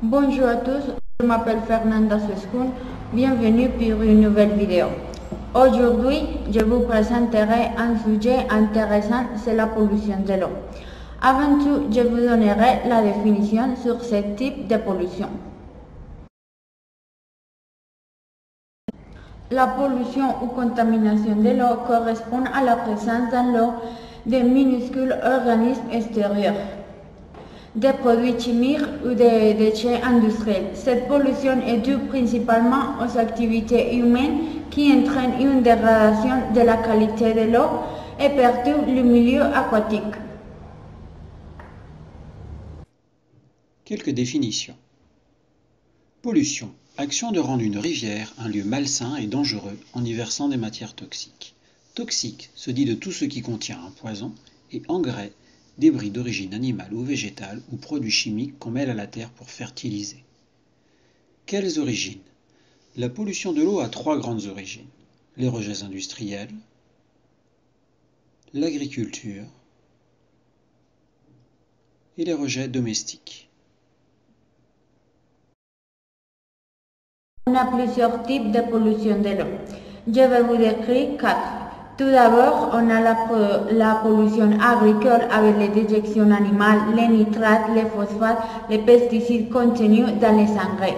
Bonjour à tous, je m'appelle Fernanda Suescun, bienvenue pour une nouvelle vidéo. Aujourd'hui, je vous présenterai un sujet intéressant, c'est la pollution de l'eau. Avant tout, je vous donnerai la définition sur ce type de pollution. La pollution ou contamination de l'eau correspond à la présence dans l'eau de minuscules organismes extérieurs, des produits chimiques ou des déchets industriels. Cette pollution est due principalement aux activités humaines qui entraînent une dégradation de la qualité de l'eau et perturbent le milieu aquatique. Quelques définitions. Pollution. Action de rendre une rivière un lieu malsain et dangereux en y versant des matières toxiques. Toxique se dit de tout ce qui contient un poison, et engrais, débris d'origine animale ou végétale ou produits chimiques qu'on mêle à la terre pour fertiliser. Quelles origines? La pollution de l'eau a trois grandes origines. Les rejets industriels, l'agriculture et les rejets domestiques. On a plusieurs types de pollution de l'eau. Je vais vous décrire quatre. Tout d'abord, on a la pollution agricole avec les déjections animales, les nitrates, les phosphates, les pesticides contenus dans les engrais.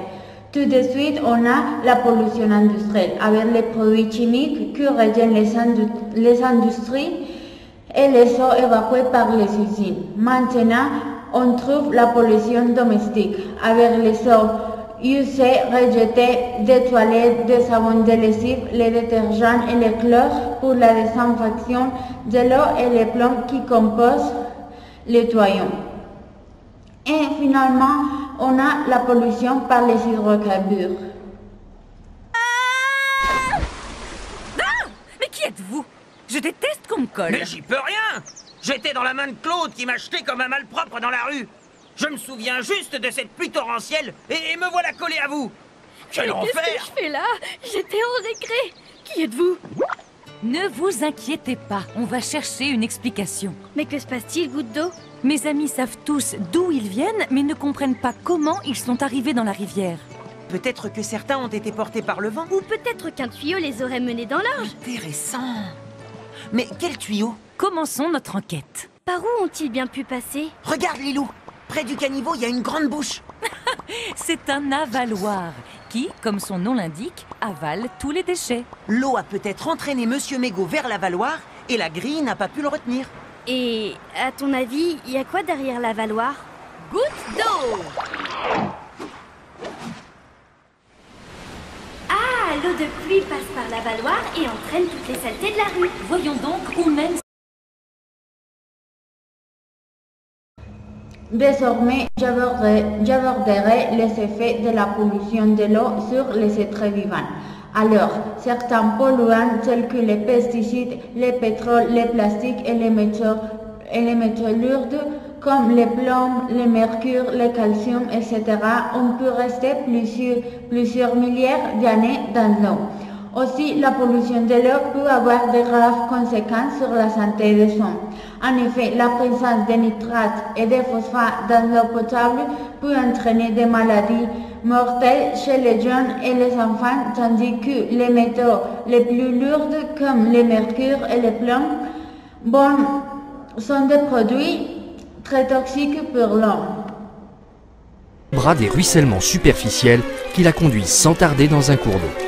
Tout de suite, on a la pollution industrielle avec les produits chimiques que rejettent les industries et les eaux évacuées par les usines. Maintenant, on trouve la pollution domestique avec les eaux usées, rejetées des toilettes, des savons de lessive, les détergents et les chlores pour la désinfection de l'eau et les plombs qui composent les tuyaux. Et finalement, on a la pollution par les hydrocarbures. Mais qui êtes-vous? Je déteste qu'on me colle. Mais j'y peux rien. J'étais dans la main de Claude qui m'a jeté comme un malpropre dans la rue. Je me souviens juste de cette pluie torrentielle et me voilà collé à vous. Quel enfer! Qu'est-ce que je fais là? J'étais en récré. Qui êtes-vous? Ne vous inquiétez pas, on va chercher une explication. Mais que se passe-t-il, goutte d'eau? Mes amis savent tous d'où ils viennent, mais ne comprennent pas comment ils sont arrivés dans la rivière. Peut-être que certains ont été portés par le vent. Ou peut-être qu'un tuyau les aurait menés dans l'orge. Intéressant. Mais quel tuyau? Commençons notre enquête. Par où ont-ils bien pu passer? Regarde, Lilou. Près du caniveau, il y a une grande bouche. C'est un avaloir qui, comme son nom l'indique, avale tous les déchets. L'eau a peut-être entraîné Monsieur Mégot vers l'avaloir et la grille n'a pas pu le retenir. Et, à ton avis, il y a quoi derrière l'avaloir? Goutte d'eau! Ah, l'eau de pluie passe par l'avaloir et entraîne toutes les saletés de la rue. Voyons donc où mène. Désormais, j'aborderai les effets de la pollution de l'eau sur les êtres vivants. Alors, certains polluants tels que les pesticides, les pétroles, les plastiques et les métaux lourds comme les plombs, le mercure, le calcium, etc. ont pu rester plusieurs milliards d'années dans l'eau. Aussi, la pollution de l'eau peut avoir de graves conséquences sur la santé des hommes. En effet, la présence de nitrates et de phosphates dans l'eau potable peut entraîner des maladies mortelles chez les jeunes et les enfants, tandis que les métaux les plus lourds, comme le mercure et le plomb, sont des produits très toxiques pour l'homme. Bras des ruissellements superficiels qui la conduisent sans tarder dans un cours d'eau.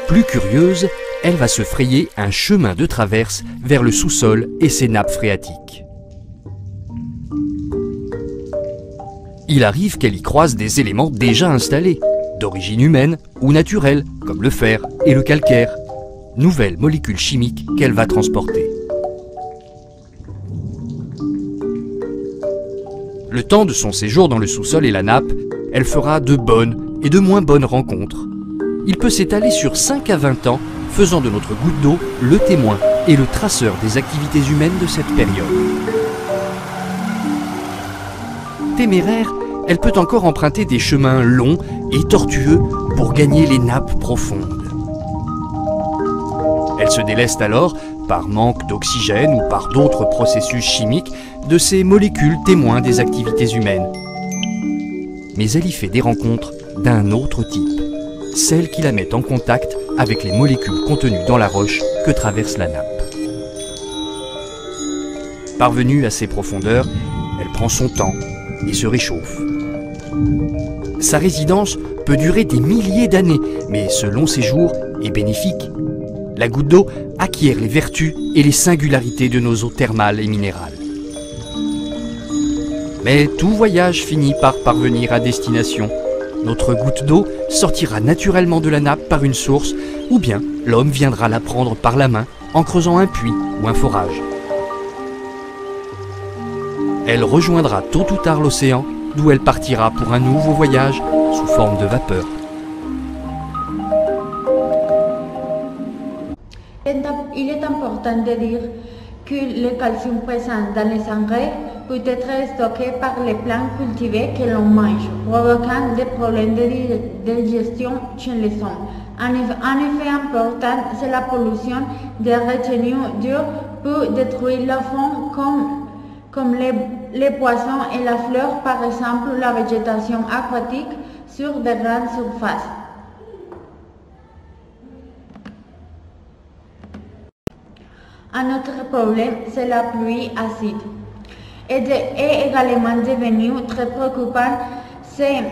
Plus curieuse, elle va se frayer un chemin de traverse vers le sous-sol et ses nappes phréatiques. Il arrive qu'elle y croise des éléments déjà installés, d'origine humaine ou naturelle, comme le fer et le calcaire, nouvelles molécules chimiques qu'elle va transporter. Le temps de son séjour dans le sous-sol et la nappe, elle fera de bonnes et de moins bonnes rencontres. Il peut s'étaler sur 5 à 20 ans, faisant de notre goutte d'eau le témoin et le traceur des activités humaines de cette période. Téméraire, elle peut encore emprunter des chemins longs et tortueux pour gagner les nappes profondes. Elle se déleste alors par manque d'oxygène ou par d'autres processus chimiques de ces molécules témoins des activités humaines. Mais elle y fait des rencontres d'un autre type, celles qui la mettent en contact avec les molécules contenues dans la roche que traverse la nappe. Parvenue à ces profondeurs, elle prend son temps et se réchauffe. Sa résidence peut durer des milliers d'années, mais ce long séjour est bénéfique. La goutte d'eau acquiert les vertus et les singularités de nos eaux thermales et minérales. Mais tout voyage finit par parvenir à destination. Notre goutte d'eau sortira naturellement de la nappe par une source, ou bien l'homme viendra la prendre par la main en creusant un puits ou un forage. Elle rejoindra tôt ou tard l'océan, d'où elle partira pour un nouveau voyage sous forme de vapeur. Il est important de dire que le calcium présent dans les engrais peut être stocké par les plantes cultivées que l'on mange, provoquant des problèmes de digestion chez les hommes. Un effet important, c'est la pollution des retenues d'eau peut détruire le fond comme les poissons et la fleur, par exemple la végétation aquatique sur de grandes surfaces. Un autre problème, c'est la pluie acide. Est également devenu très préoccupant ces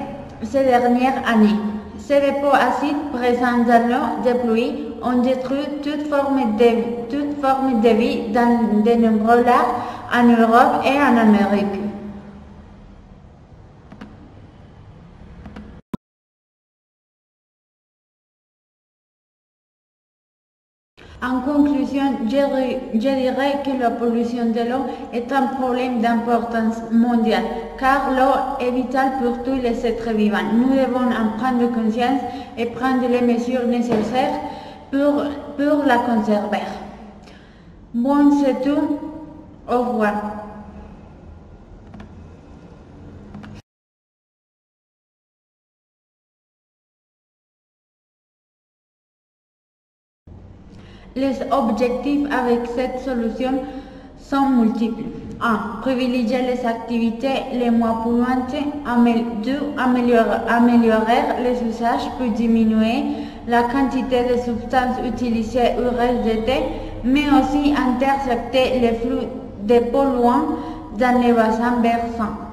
dernières années. Ces dépôts acides présents dans l'eau de pluie ont détruit toute forme de vie dans de nombreux lacs en Europe et en Amérique. En conclusion, je dirais que la pollution de l'eau est un problème d'importance mondiale, car l'eau est vitale pour tous les êtres vivants. Nous devons en prendre conscience et prendre les mesures nécessaires pour la conserver. Bon, c'est tout. Au revoir. Les objectifs avec cette solution sont multiples. 1. Privilégier les activités les moins polluantes. 2. Améliorer les usages pour diminuer la quantité de substances utilisées ou rejetées, mais aussi intercepter les flux de polluants dans les bassins versants.